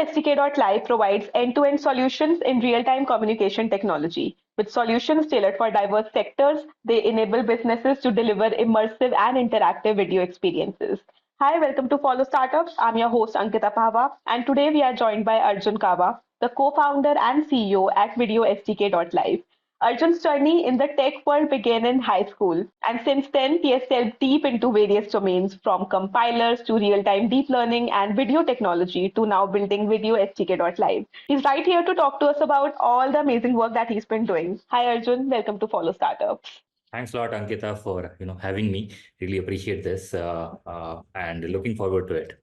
Videosdk.live provides end-to-end solutions in real-time communication technology. With solutions tailored for diverse sectors, they enable businesses to deliver immersive and interactive video experiences. Hi, welcome to Follow Startups. I'm your host Ankita Pahwa, and today we are joined by Arjun Kava, the co-founder and CEO at Videosdk.live. Arjun's journey in the tech world began in high school, and since then, he has delved deep into various domains from compilers to real time deep learning and video technology to now building Video SDK.live. He's right here to talk to us about all the amazing work that he's been doing. Hi, Arjun. Welcome to Follow Startups. Thanks a lot, Ankita, for having me. Really appreciate this, and looking forward to it.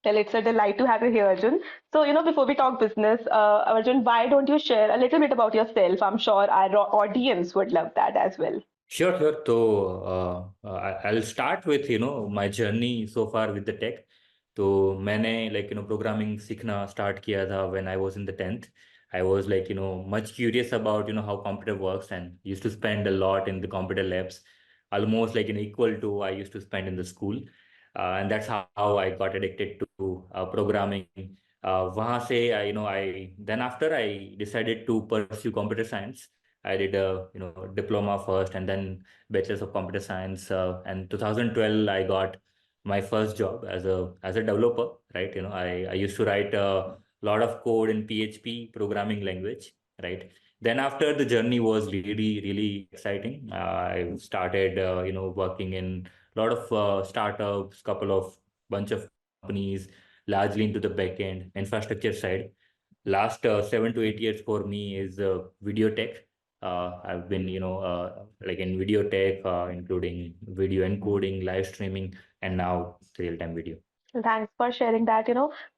Well, it's a delight to have you here, Arjun. So, before we talk business, Arjun, why don't you share a little bit about yourself? I'm sure our audience would love that as well. Sure, sure. So I'll start with my journey so far with the tech. तो मैंने programming सीखना start किया था when I was in the 10th. I was much curious about how computer works and used to spend a lot in the computer labs, almost equal to I used to spend in the school. And that's how I got addicted to programming. वहाँ से I then after I decided to pursue computer science. I did a diploma first and then bachelor's of computer science. And 2012 I got my first job as a developer. Right, I used to write a lot of code in PHP programming language. Right. Then after the journey was really exciting. I started working in a lot of startups, couple of bunch of companies, largely into the backend infrastructure side. Last 7 to 8 years for me is video tech. I've been, in video tech, including video encoding, live streaming, and now real-time video. Thanks for sharing that.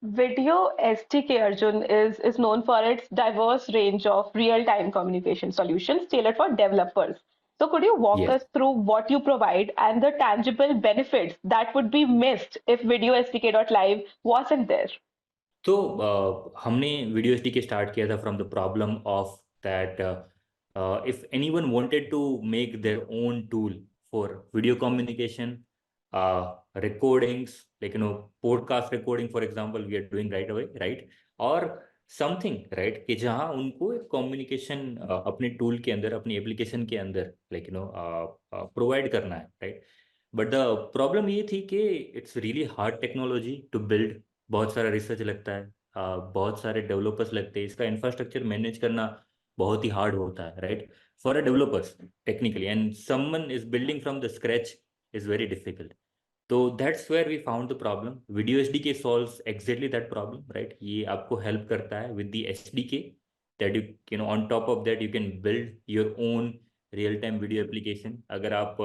Video SDK Arjun is known for its diverse range of real-time communication solutions tailored for developers. So could you walk Yes. us through what you provide and the tangible benefits that would be missed if Video SDK.live wasn't there? तो हमने video SDK start किया था from the problem of that if anyone wanted to make their own tool for video communication, recordings, podcast recording, for example, we are doing right away, right? Or something, right? कि जहाँ उनको एक communication अपने tool के अंदर, अपनी application के अंदर provide करना है, right? बट द प्रॉब्लम ये थी कि it's really hard technology to build. बहुत सारा रिसर्च लगता है, बहुत सारे डेवलपर्स लगते हैं, इसका इंफ्रास्ट्रक्चर मैनेज करना बहुत ही हार्ड होता है, right, for a developers technically, and someone is building from the scratch is very difficult. तो that's where we found the problem. Video S D K solves exactly that problem, right. ये आपको help करता है with the S D K, that you on top of that you can build your own real time video application. अगर आप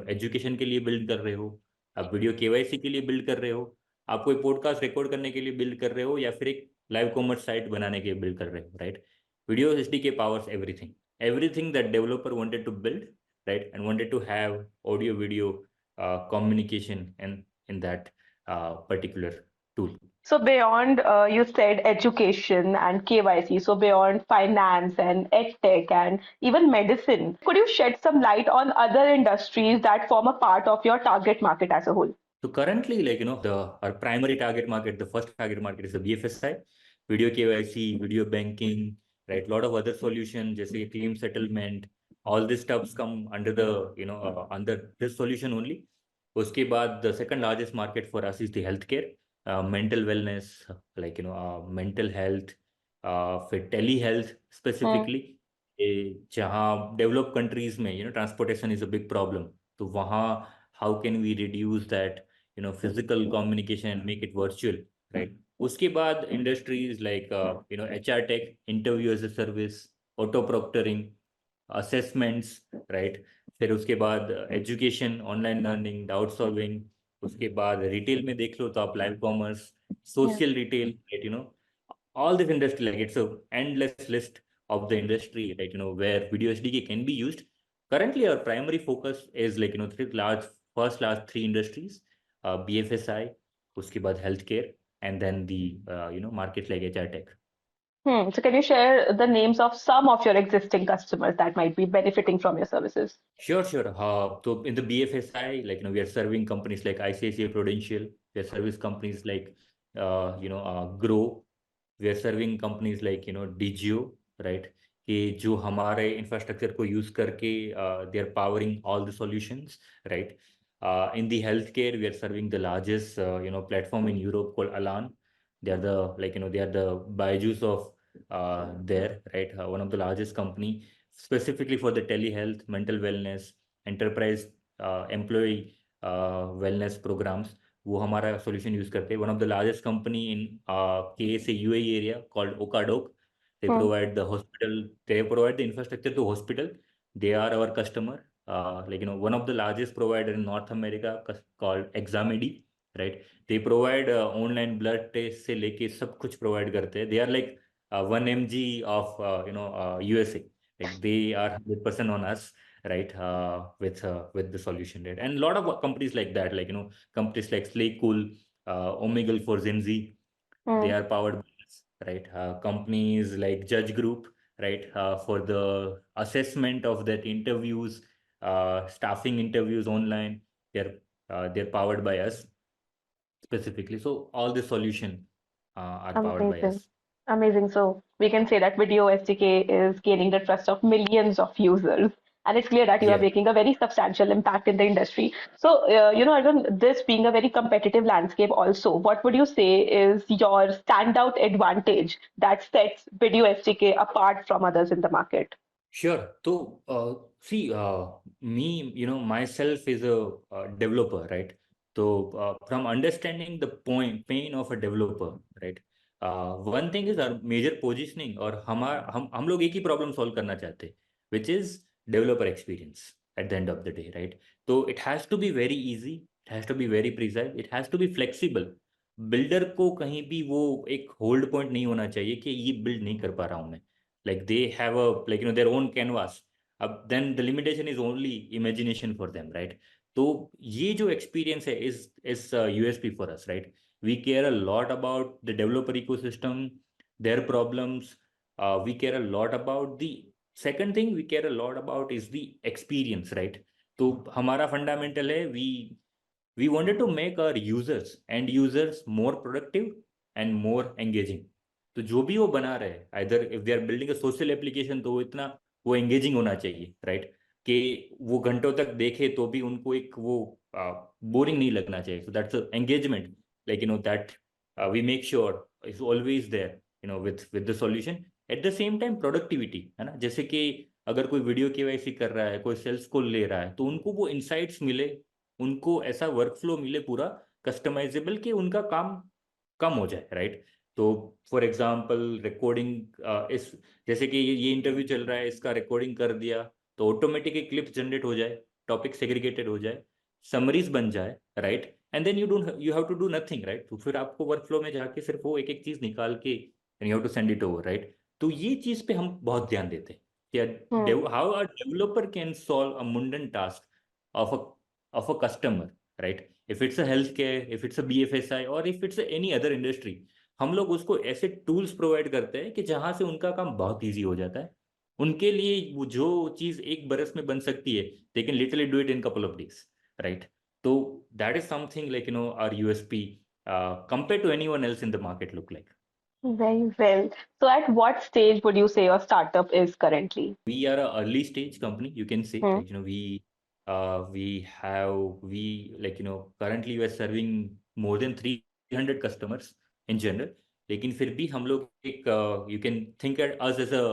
education के लिए build कर रहे हो, आप वीडियो केवाईसी के लिए बिल्ड कर रहे हो, आप कोई पॉडकास्ट रिकॉर्ड करने के लिए बिल्ड कर रहे हो, या फिर एक लाइव कॉमर्स साइट बनाने के लिए बिल्ड कर रहे हो, right. Video SDK powers everything, everything that developer wanted to build, right, and wanted to have audio video communication and in that particular tool. So beyond, you said education and KYC, so beyond finance and edtech and even medicine, could you shed some light on other industries that form a part of your target market as a whole? So currently, our primary target market, the first target market is the BFSI, video KYC, video banking, right? A lot of other solutions, just like claim settlement, all this stuffs come under the under this solution only. Uske baad, the second largest market for us is the healthcare, mental wellness, mental health, फिर telehealth specifically. जहाँ developed countries में transportation is a big problem, तो वहाँ how can we reduce that physical communication and make it virtual, right? उसके बाद industries like HR tech, interview as a service, auto proctoring, assessments, right? फिर उसके बाद education, online learning, doubt solving. उसके बाद retail में देख लो तो आप live commerce, social retail, right, all this industry, like it's a endless list of the industry, right, where video SDK can be used. Currently our primary focus is first large three industries, BFSI, उसके बाद healthcare, and then the markets like HR tech. So can you share the names of some of your existing customers that might be benefiting from your services? Sure. So in the BFSI, we are serving companies like ICICI Prudential. We are service companies like Grow, we are serving companies like Digio, right, कि जो हमारे infrastructure को use करके they are powering all the solutions, right. In the healthcare, we are serving the largest platform in Europe called Alan. They are the they are the Byju's of there, right? One of the largest company specifically for the telehealth, mental wellness, enterprise employee wellness programs. वो हमारा solution use करते हैं. One of the largest company in KSA UAE area called Okadok. They Hmm. provide the hospital. They provide the infrastructure to hospital. They are our customer. One of the largest provider in North America called Examedi, right? They provide online blood test से लेके सब कुछ provide करते हैं. They are like 1 mg of USA. Like they are 100% on us, right? With the solution, right? And a lot of companies like that, companies like Slaycool, Omegle for Zenzi, they Hmm. are powered by us, right? Companies like Judge Group, right? For the assessment of that interviews, staffing interviews online, they're powered by us specifically. So all the solution are powered by Amazing. us. Amazing. So we can say that Video SDK is gaining the trust of millions of users. And it's clear that you are Yes. making a very substantial impact in the industry. So, Arjun, this being a very competitive landscape also, what would you say is your standout advantage that sets Video SDK apart from others in the market? Sure. So, see, me, myself is a, developer, right? So, from understanding the pain of a developer, right? One thing is our major positioning, और हम लोग एक ही problem solve करना चाहते हैं, which is developer experience at the end of the day, right? So, it has to be very easy, it has to be very precise, it has to be flexible. Builder को कहीं भी वो एक hold point नहीं होना चाहिए कि ये बिल्ड नहीं कर पा रहा हूँ मैं. Like they have a their own canvas. Then the limitation is only imagination for them, right? तो ये जो experience है is USP for us, right? We care a lot about the developer ecosystem, their problems. We care a lot about the second thing we care a lot about is the experience, right? तो हमारा fundamental है we wanted to make our users and users more productive and more engaging. तो जो भी वो बना रहे हैं, either if they are building a social application, तो वो इतना वो एंगेजिंग होना चाहिए, राइट? कि वो घंटों तक देखे तो भी उनको एक वो बोरिंग नहीं लगना चाहिए. So that's engagement, that we make sure is always there, with the solution. At the same time productivity है ना, जैसे कि अगर कोई वीडियो केवाईसी कर रहा है, कोई सेल्स कॉल ले रहा है, तो उनको वो इंसाइट्स मिले, उनको ऐसा वर्कफ्लो मिले पूरा कस्टमाइजेबल कि उनका काम कम हो जाए, राइट? तो फॉर एग्जांपल रिकॉर्डिंग इस जैसे कि ये इंटरव्यू चल रहा है, इसका रिकॉर्डिंग कर दिया तो ऑटोमेटिकली क्लिप्स जनरेट हो जाए, टॉपिक सेग्रीगेटेड हो जाए, समरीज बन जाए, right? And then you have to do nothing, right? तो फिर आपको वर्कफ्लो में जाके सिर्फ वो एक एक चीज निकाल के and you have to send it over, right? तो ये चीज पे हम बहुत ध्यान देते हैं Hmm. कि how a developer can solve a mundane task of a customer, right? If it's a healthcare, if it's a BFSI और if it's any other industry, हम लोग उसको ऐसे टूल्स प्रोवाइड करते हैं कि जहां से उनका काम बहुत इजी हो जाता है. उनके लिए वो जो चीज एक बरस में बन सकती है, they can literally do it in couple of days, right? तो that is something our USP compared to anyone else in the market look like. Very well. So, at what stage would you say your startup is currently? We are a early stage company, you can say. Hmm. We currently we are serving more than 300 customers in general. लेकिन फिर भी हम लोग एक you can think at us as a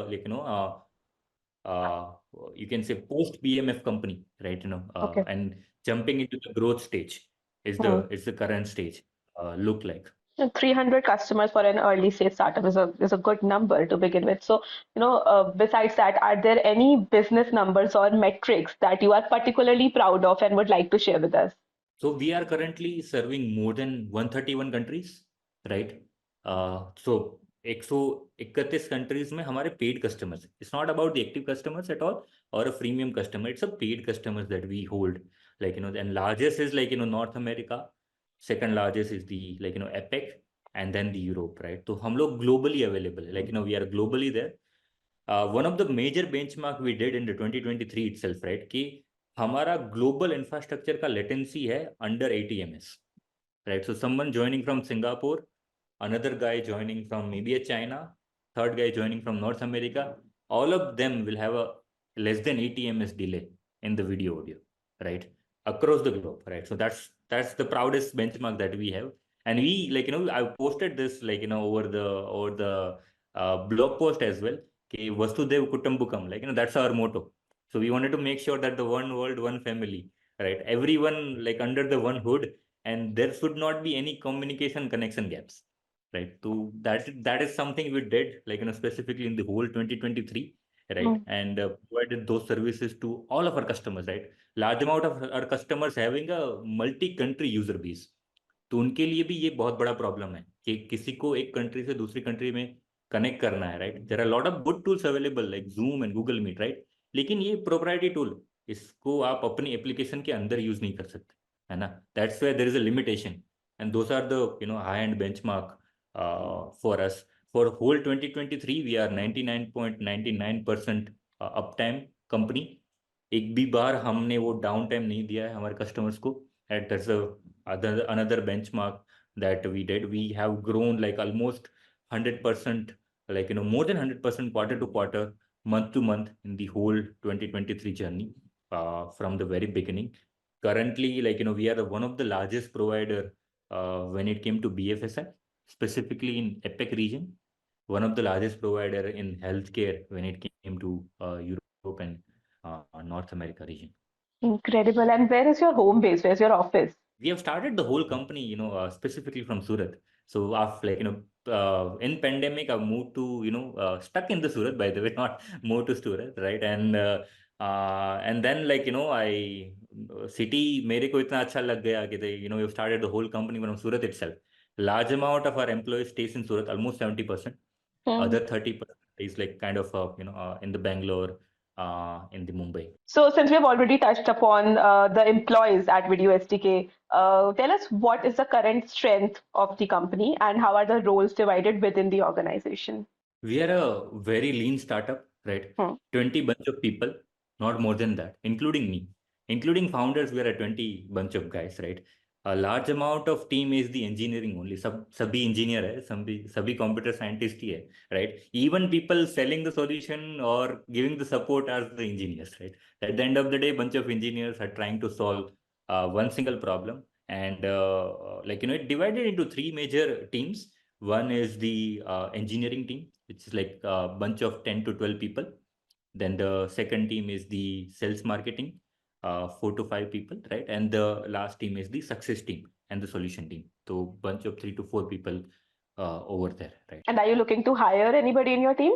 uh, you can say post BMF company, right? Okay. And jumping into the growth stage Hmm. is the current stage look like. 300 customers for an early stage startup is a good number to begin with. So, besides that, are there any business numbers or metrics that you are particularly proud of and would like to share with us? So we are currently serving more than 131 countries, right? So 131 countries में हमारे paid customers. It's not about the active customers at all or a freemium customer. It's a paid customers that we hold. And largest is North America. Second largest is the APEC, and then the Europe, right? तो हम लोग globally available. We are globally there. One of the major benchmark we did in the 2023 itself, right? कि हमारा global infrastructure का latency है under 80 ms, right? So someone joining from Singapore another guy joining from maybe a China, third guy joining from North America, all of them will have a less than 80 ms delay in the video audio, right? Across the globe, right? So that's the proudest benchmark that we have. And we, like, I posted this, like, over the blog post as well. Okay, Vastudev Kutumbukam, like, that's our motto. So we wanted to make sure that the one world, one family, right? Everyone like under the one hood, and there should not be any communication connection gaps, right? So that is something we did, like, specifically in the whole 2023, right? Mm. And provided those services to all of our customers, right? Large amount of our customers having a multi-country user base. तो उनके लिए भी ये बहुत बड़ा problem है कि किसी को एक कंट्री से दूसरी कंट्री में कनेक्ट करना है, right? There are lot of good tools available like Zoom and Google Meet, right? लेकिन ये प्रोप्राइटरी टूल, इसको आप अपनी एप्लीकेशन के अंदर यूज नहीं कर सकते, है ना? That's where there is a limitation, and those are the high end benchmark for us. For whole 2023 we are 99.99% uptime company. एक भी बार हमने वो डाउन टाइम नहीं दिया है हमारे कस्टमर्स को. At that's another benchmark that we did. We have grown like almost 100%, like, more than 100% quarter to quarter, month to month in the whole 2023 journey, from the very beginning. Currently, like, we are one of the largest provider when it came to BFSI, specifically in APEC region, one of the largest provider in healthcare when it came to Europe and North America region. Incredible. And where is your home base? Where's your office? We have started the whole company, specifically from Surat. So after, like, in pandemic, I've moved to, stuck in the Surat, by the way, not moved to Surat, right? And then, like, I city मेरे को इतना अच्छा लग गया कि they, we've started the whole company from Surat itself. Large amount of our employees stays in Surat, almost 70%. Hmm. Other 30% is like kind of, in the Bangalore, in the Mumbai. So, since we have already touched upon the employees at Video SDK, tell us what is the current strength of the company and how are the roles divided within the organization? We are a very lean startup, right? Hmm. 20 bunch of people, not more than that, including me. Including founders, we are a 20 bunch of guys, right? A large amount of team is the engineering only. Sabhi engineer hai, sabhi computer scientist hi hai, right? Even people selling the solution or giving the support are the engineers, right? At the end of the day, bunch of engineers are trying to solve one single problem. And like, it divided into three major teams. One is the engineering team, which is like a bunch of 10 to 12 people. Then the second team is the sales marketing, 4 to 5 people, right? And the last team is the success team and the solution team. So bunch of 3 to 4 people over there, right? And are you looking to hire anybody in your team?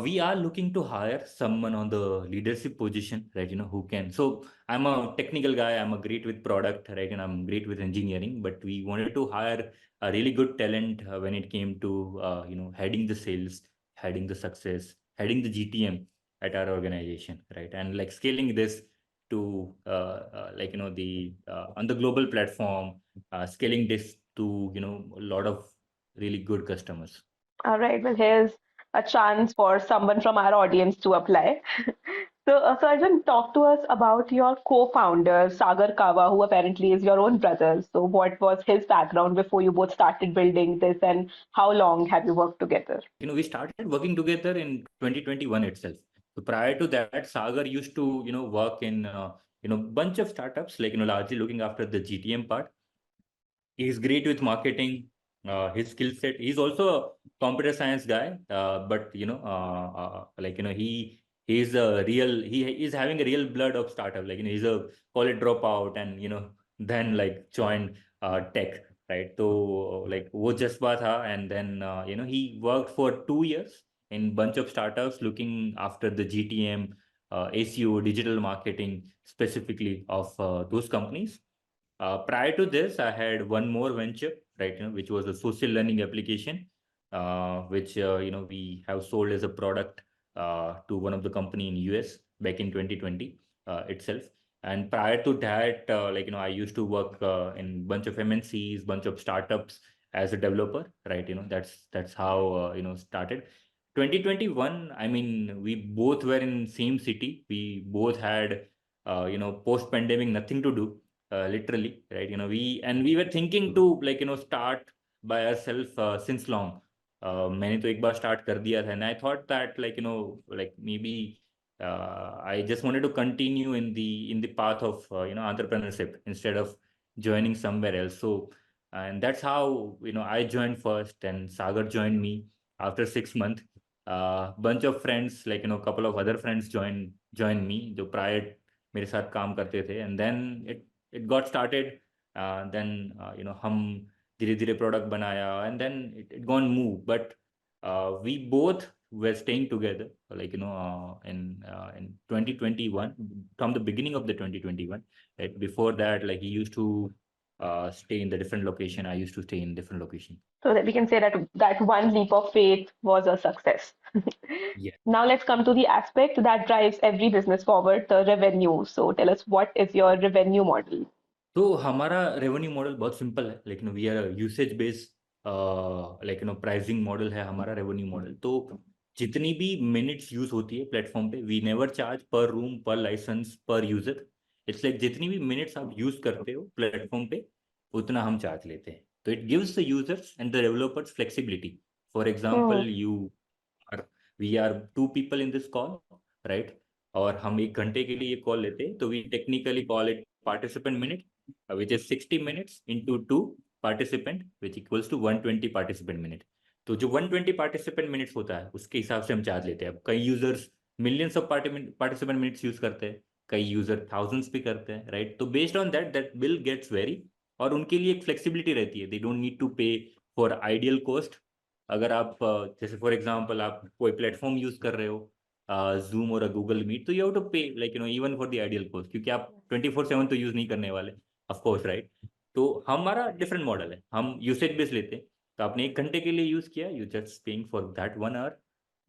We are looking to hire someone on the leadership position, right? Who can. So I'm a technical guy. I'm a great with product, right? And I'm great with engineering. But we wanted to hire a really good talent when it came to, heading the sales, heading the success, heading the GTM at our organization, right? And like scaling this to, like, the on the global platform, scaling this to, a lot of really good customers. All right, well, here's a chance for someone from our audience to apply. So Arjun, talk to us about your co-founder, Sagar Kava, who apparently is your own brother. So, what was his background before you both started building this, and how long have you worked together? We started working together in 2021 itself. So prior to that, Sagar used to, work in, bunch of startups, like, largely looking after the GTM part. He's great with marketing. His skill set. He's also a computer science guy, but like, he's a real. He is having a real blood of startup. Like, he's a college dropout, and then like joined tech, right? So like वो जज्बा था, and then he worked for 2 years in bunch of startups looking after the GTM, ACO, digital marketing specifically of those companies. Prior to this, I had one more venture, right, which was a social learning application, which we have sold as a product to one of the company in US back in 2020 itself. And prior to that, like, I used to work in bunch of MNCs, bunch of startups as a developer, right? That's how started. 2021, I mean, we both were in same city. We both had post pandemic nothing to do, literally, right? We were thinking to, like, start by ourselves since long. मैंने तो एक बार start कर दिया था, and I thought that like maybe I just wanted to continue in the path of entrepreneurship instead of joining somewhere else. So, and that's how I joined first, and Sagar joined me after 6 months. Bunch of friends, like couple of other friends joined me जो prior मेरे साथ काम करते थे, and then it got started. Then हम धीरे धीरे product बनाया, and then it gone move, but we both were staying together, like in 2021, from the beginning of the 2021, right? Before that, like he used to stay in the different location, I used to stay in different location. So that we can say that that one leap of faith was a success. Yeah. Now let's come to the aspect that drives every business forward, the revenue. So tell us, what is your revenue model? तो हमारा revenue model बहुत simple है, लेकिन we are usage based, like pricing model है हमारा revenue model. तो जितनी भी मिनट्स यूज होती है प्लेटफॉर्म पे, वी नेवर चार्ज पर रूम, पर लाइसेंस, पर यूजर। इट्स लाइक जितनी भी मिनट्स आप यूज करते हो प्लेटफॉर्म पे, उतना हम चार्ज लेते हैं। तो it gives the users and the developers flexibility. For Hmm. Example, we are 2 people in this call, right? और हम 1 घंटे के लिए ये कॉल लेते हैं, तो we technically call it participant minute, which is 60 minutes into 2 participant, which equals to 120 participant minute। तो जो 120 participant minutes होता है, उसके हिसाब से हम चार्ज लेते हैं। अब कई users millions of participant minutes use करते हैं, कई यूजर थाउजेंड्स भी करते हैं, राइट? तो based on that Bill Gates very, और उनके लिए एक फ्लेक्सिबिलिटी रहती है। They don't need to pay for ideal cost. अगर आप जैसे फॉर एग्जांपल आप कोई प्लेटफॉर्म यूज कर रहे हो, जूम और गूगल मीट, तो यू हैव टू पे like even for the ideal cost, क्योंकि आप 24/7 तो यूज नहीं करने वाले, ऑफ कोर्स, राइट? तो हमारा डिफरेंट मॉडल है, हम यूसेज बेस लेते हैं। तो आपने 1 घंटे के लिए यूज किया, you just paying for that 1 hour,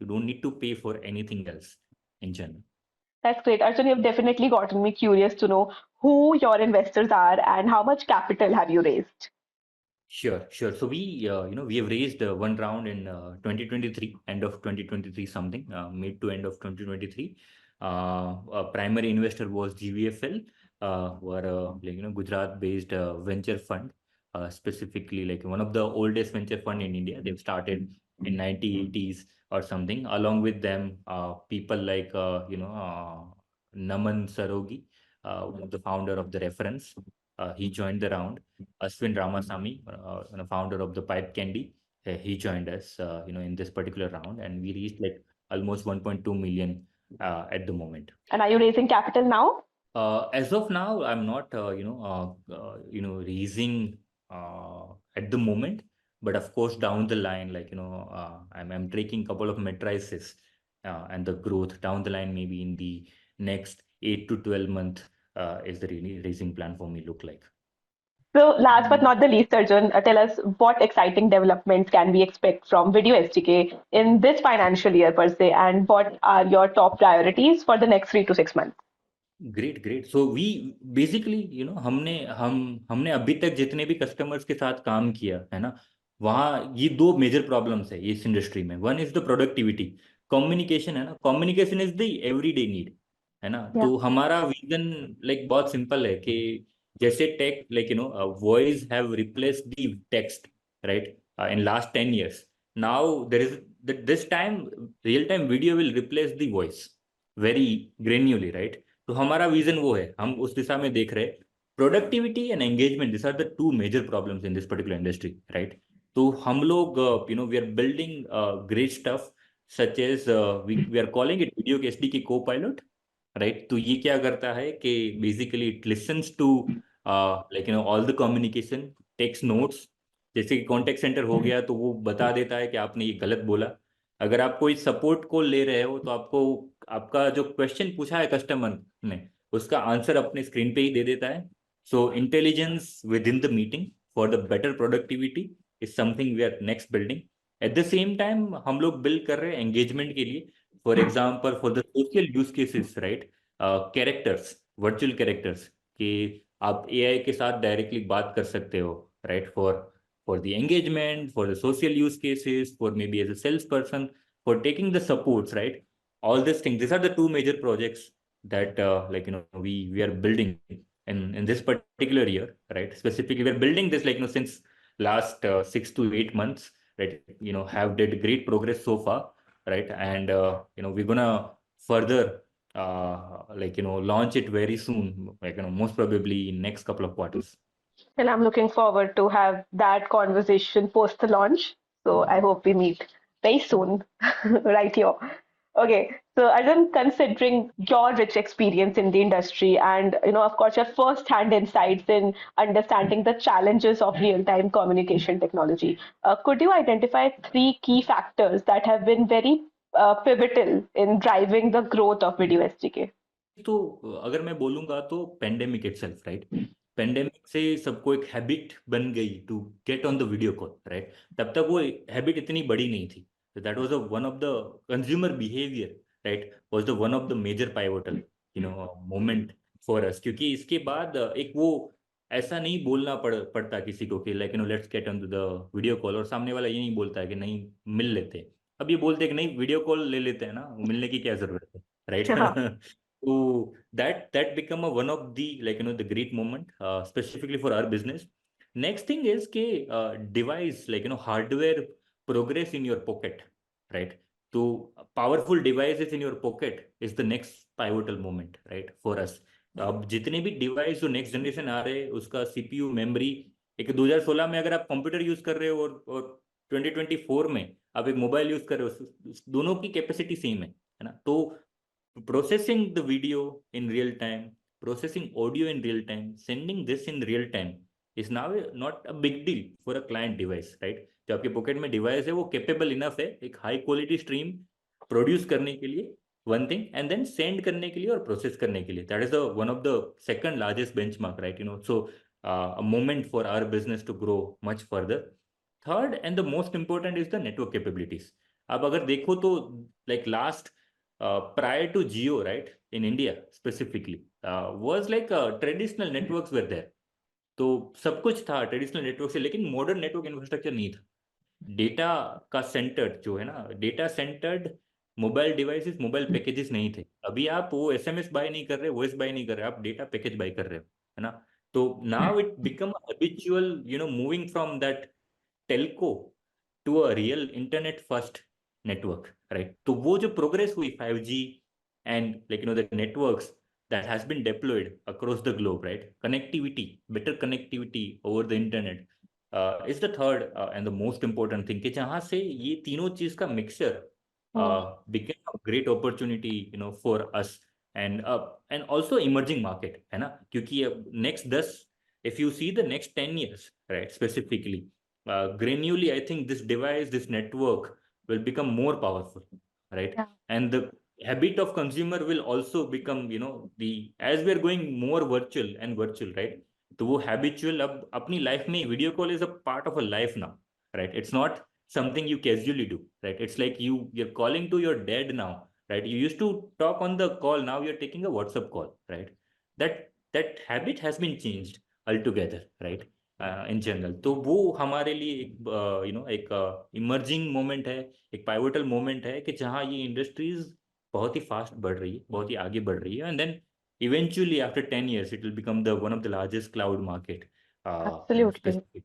you don't need to pay for anything else in general. That's great. Arjun, you've definitely gotten me curious to know who your investors are and how much capital have you raised? Sure, sure. So we have raised one round in 2023, end of 2023 something, mid to end of 2023. A primary investor was GVFL, were Gujarat-based venture fund, specifically like one of the oldest venture fund in India. They've started in 1980s or something. Along with them, people like Naman Sarogi, one of the founder of the Reference. He joined the round. Aswin Ramasamy, founder of the Pipe Candy, he joined us, in this particular round, and we reached like almost 1.2 million at the moment. And are you raising capital now? As of now, I'm not, raising at the moment, but of course, down the line, like I'm taking a couple of matrices, and the growth down the line, maybe in the next 8 to 12 months, is the really raising plan for me look like. So, last but not the least, Arjun, tell us what exciting developments can we expect from Video SDK in this financial year per se, and what are your top priorities for the next 3 to 6 months? Great, great. So we basically हमने अभी तक जितने भी customers के साथ काम किया है ना, वहाँ ये 2 मेजर प्रॉब्लम्स है इस इंडस्ट्री में। One is the productivity, communication है ना, communication is the everyday need, है ना। Yeah. तो हमारा विजन लाइक बहुत सिंपल है कि जैसे tech like voice have replaced the text, right, in last 10 years, now there is this time real time video will replace the voice very gradually, right? तो हमारा विजन वो है, हम उस दिशा में देख रहे हैं। Productivity and engagement, this are the 2 major problems in this particular industry, right? तो हम लोग we are building great stuff, such as we are calling it video के एसडी की को पायलट, राइट? तो ये क्या करता है कि basically it listens to like all the communication, takes notes. जैसे कि कॉन्टेक्ट सेंटर हो गया, तो वो बता देता है कि आपने ये गलत बोला। अगर आप कोई सपोर्ट कॉल ले रहे हो, तो आपको आपका जो क्वेश्चन पूछा है कस्टमर ने, उसका आंसर अपने स्क्रीन पे ही दे देता है। So intelligence with in the meeting for the better productivity is something we are next building. At the same time हम लोग बिल्ड कर रहे हैं एंगेजमेंट के लिए, for example for the social use cases, right? Characters, virtual characters, कि आप AI के साथ डायरेक्टली बात कर सकते हो, right? For the engagement, for the social use cases, for maybe as a sales person, for taking the supports, right? All these things, these are the 2 major projects that we are building in this particular year, right? Specifically, we are building this like since last 6 to 8 months, right? Have did great progress so far, right? And we're gonna further launch it very soon, most probably in next couple of quarters. And I'm looking forward to have that conversation post the launch. So I hope we meet very soon, right here. Okay, so Arjun, considering your rich experience in the industry and of course, your first-hand insights in understanding the challenges of real-time communication technology, could you identify three key factors that have been very pivotal in driving the growth of Video SDK? तो अगर मैं बोलूंगा तो pandemic itself, right? Pandemic से सबको एक habit बन गई to get on the video call, right? तब तक वो हैबिट इतनी बड़ी नहीं थी. That was one of the consumer behaviour, right? Was the one of the major pivotal moment for us, क्योंकि इसके बाद एक वो ऐसा नहीं बोलना पड़ता किसी को कि like let's get on to the video call, और सामने वाला ये नहीं बोलता है कि नहीं मिल लेते. अब ये बोलते हैं कि नहीं वीडियो कॉल ले लेते हैं ना, मिलने की क्या जरूरत है, हाँ. Right? So that become a one of the the great moment specifically for our business. Next thing is के device hardware progress in your pocket, right? So powerful devices in your pocket is the next pivotal moment, right, for us. अब जितने भी device जो next generation आ रहे हैं उसका CPU memory, एक 2016 में अगर आप कंप्यूटर यूज कर रहे हो और 2024 में आप एक मोबाइल यूज कर रहे हो, दोनों की कैपेसिटी सेम है ना? तो processing the video in real time, processing audio in real time, sending this in real time is now not a big deal for a client device, right? जो आपके पॉकेट में डिवाइस है वो capable enough है एक high quality stream produce करने के लिए, one thing, and then send करने के लिए और प्रोसेस करने के लिए. That is the one of the second largest benchmark, right? So a moment for our business to grow much further. Third and the most important is the network capabilities. अब अगर देखो तो last prior to Geo, right, in India specifically, was like traditional networks were there. तो सब कुछ था traditional network से, लेकिन मॉडर्न नेटवर्क इंफ्रास्ट्रक्चर नहीं था. डेटा का सेंटर्ड जो है ना, data centred mobile devices, mobile packages नहीं थे. अभी आप वो एसएमएस बाय नहीं कर रहे, वॉइस बाय नहीं कर रहे, आप डेटा पैकेज बाय कर रहे हो, है ना? तो now it become habitual, moving from that telco to a real internet first network, right? तो वो जो प्रोग्रेस हुई 5G and the networks that has been deployed across the globe, right? Connectivity, better connectivity over the internet is the third and the most important thing, कि जहाँ से ये तीनों चीज का mixture became a great opportunity, for us, and also emerging market, है ना? क्योंकि अब next 10, if you see the next 10 years, right, specifically, granularly, I think this device, this network will become more powerful, right? Yeah. And the habit of consumer will also become, the as we are going more virtual and virtual, right? तो वो habitual अब अपनी life में video call is a part of a life now, right? It's not something you casually do, right? It's like you're calling to your dad now, right? You used to talk on the call, now you're taking a WhatsApp call, right? That habit has been changed altogether, right? In general, तो वो हमारे लिए एक एक emerging moment है, एक pivotal moment है कि जहाँ ये इंडस्ट्रीज बहुत ही फास्ट बढ़ रही है, बहुत ही आगे बढ़ रही है, and then eventually after 10 years it will become the one of the largest cloud market, Absolutely. specific.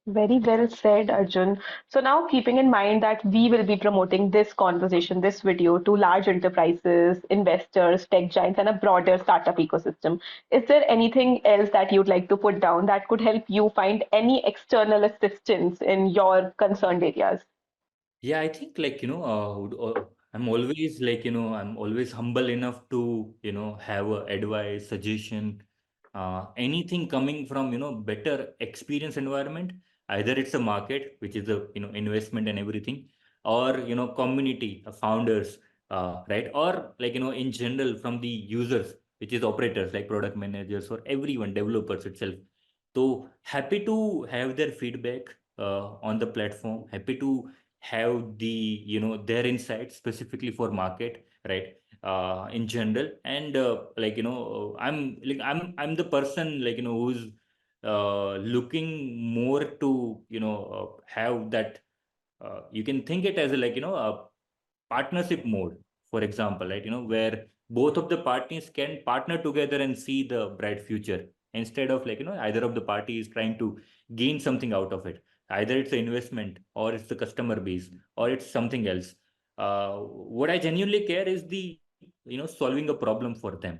Very well said, Arjun. So now keeping in mind that we will be promoting this conversation, this video to large enterprises, investors, tech giants, and a broader startup ecosystem, is there anything else that you'd like to put down that could help you find any external assistance in your concerned areas? Yeah, I think I'm always I'm always humble enough to have a advice, suggestion, anything coming from better experience environment. Either it's a market, which is a investment and everything, or community, founders, right? Or in general from the users, which is operators like product managers or everyone, developers itself. So happy to have their feedback on the platform. Happy to have the their insights specifically for market, right? In general, and I'm the person who's looking more to have that, you can think it as a partnership mode, for example, right? Where both of the parties can partner together and see the bright future instead of like, either of the party is trying to gain something out of it. Either it's an investment or it's the customer base or it's something else. What I genuinely care is the, solving a problem for them.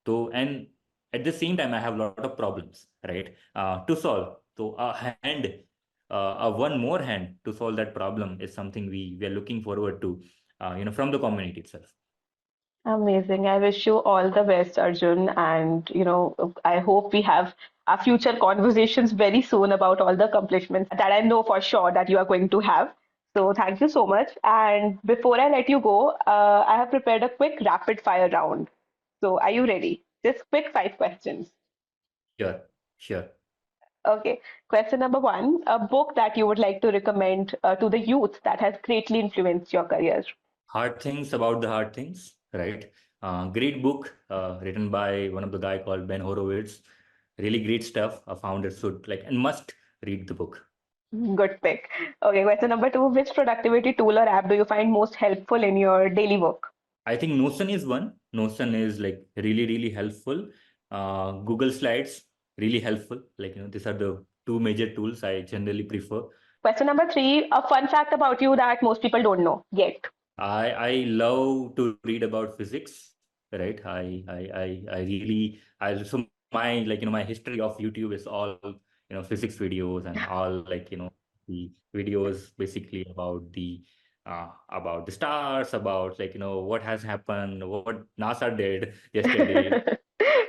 So, and at the same time, I have a lot of problems, right, to solve. So one more hand to solve that problem is something we are looking forward to, from the community itself. Amazing. I wish you all the best, Arjun. And, I hope we have our future conversations very soon about all the accomplishments that I know for sure that you are going to have. So thank you so much. And before I let you go, I have prepared a quick rapid fire round. So are you ready? Just quick 5 questions. Sure, sure. Okay. Question number one, a book that you would like to recommend to the youth that has greatly influenced your career. Hard Things About the Hard Things, right? Great book written by one of the guy called Ben Horowitz. Really great stuff. A founder should like and must read the book. Good pick. Okay, question number two, which productivity tool or app do you find most helpful in your daily work? I think Notion is one. Notion is like really, really helpful. Google Slides, really helpful. Like, these are the two major tools I generally prefer. Question number three, a fun fact about you that most people don't know yet. I love to read about physics, right? I really I so my like my history of YouTube is all physics videos and all like the videos basically about the stars, about like what has happened, what NASA did yesterday.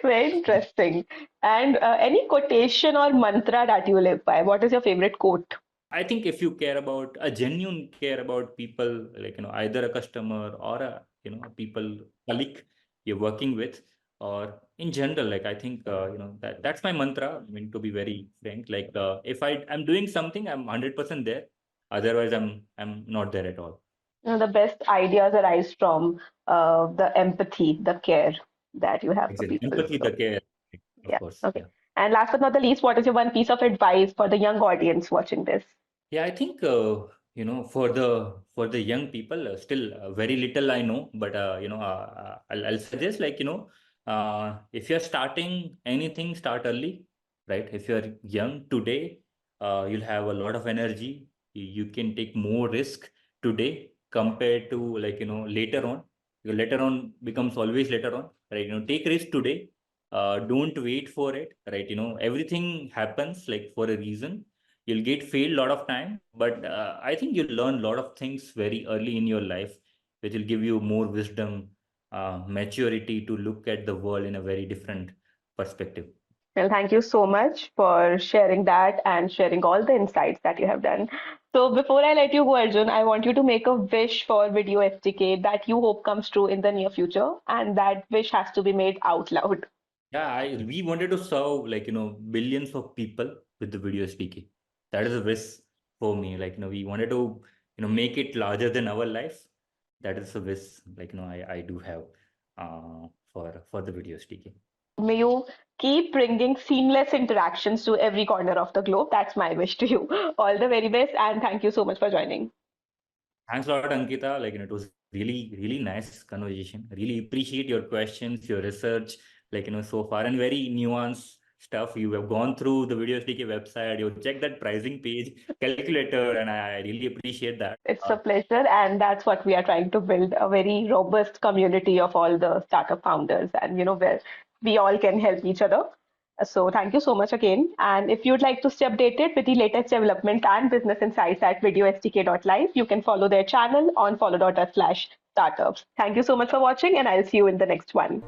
Very interesting. And any quotation or mantra that you live by? What is your favorite quote? I think if you care about a genuine care about people, like either a customer or a a people colleague you're working with, or in general, like I think that's my mantra. I mean, to be very frank, like if I'm doing something, I'm 100% there. Otherwise, I'm not there at all. The best ideas arise from the empathy, the care that you have for Exactly, people. empathy, the So, care, of yeah, course. okay. Yeah. And last but not the least, what is your one piece of advice for the young audience watching this? Yeah, I think for the young people, still very little I know, but I'll suggest like if you're starting anything, start early, right? If you're young today, you'll have a lot of energy. You can take more risk today compared to like later on. Because later on becomes always later on, right? Take risk today. Don't wait for it, right? Everything happens like for a reason. You'll get failed a lot of time, but I think you'll learn a lot of things very early in your life, which will give you more wisdom, maturity to look at the world in a very different perspective. Well, thank you so much for sharing that and sharing all the insights that you have done. So, before I let you go, Arjun, I want you to make a wish for Video SDK that you hope comes true in the near future, and that wish has to be made out loud. Yeah, we wanted to serve like billions of people with the video SDK. That is a wish for me. Like we wanted to make it larger than our life. That is a wish like I do have for the video SDK. May you keep bringing seamless interactions to every corner of the globe. That's my wish to you. All the very best, and thank you so much for joining. Thanks a lot, Ankita. Like, it was really, really nice conversation. Really appreciate your questions, your research, like, so far, and very nuanced stuff. You have gone through the Video SDK website, you checked that pricing page, calculator, and I really appreciate that. It's a pleasure, and that's what we are trying to build a very robust community of all the startup founders, and where we all can help each other. So thank you so much again. And if you'd like to stay updated with the latest development and business insights at Videosdk.live, you can follow their channel on follow.us/startups. Thank you so much for watching, and I'll see you in the next one.